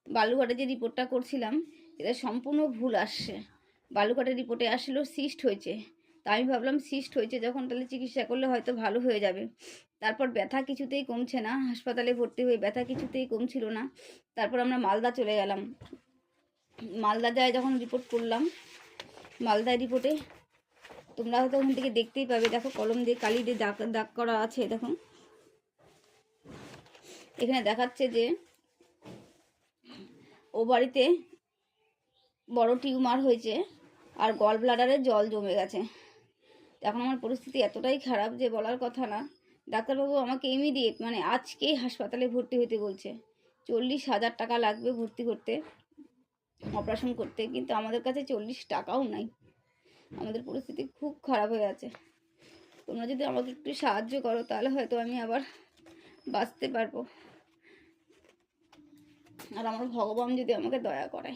বালুঘাটে যে রিপোর্টটা করছিলাম এটা সম্পূর্ণ ভুল আসছে। বালুঘাটের রিপোর্টে আসলো সিস্ট হয়েছে। তা আমি ভাবলাম সিস্ট হয়েছে যখন তাহলে চিকিৎসা করলে হয়তো ভালো হয়ে যাবে। তারপর ব্যথা কিছুতেই কমছে না, হাসপাতালে ভর্তি হয়ে ব্যথা কিছুতেই কমছিল না। তারপর আমরা মালদা চলে গেলাম। মালদা যায় যখন রিপোর্ট করলাম, মালদায় রিপোর্টে তোমরা হয়তো ওখান থেকে দেখতেই পাবে, দেখো কলম দিয়ে কালি দিয়ে দাগ দাগ করা আছে। দেখো এখানে দেখাচ্ছে যে ও বাড়িতে বড় টিউমার হয়েছে আর গল ব্লাডারে জল জমে গেছে। এখন আমার পরিস্থিতি এতটাই খারাপ যে বলার কথা না। ডাক্তারবাবু আমাকে ইমিডিয়েট মানে আজকেই হাসপাতালে ভর্তি হতে বলছে। 40,000 টাকা লাগবে ভর্তি করতে, অপারেশন করতে, কিন্তু আমাদের কাছে 40 টাকাও নাই। আমাদের পরিস্থিতি খুব খারাপ হয়ে আছে। তোমরা যদি আমাকে একটু সাহায্য করো তাহলে হয়তো আমি আবার বাঁচতে পারবো, আর আমার ভগবান যদি আমাকে দয়া করে।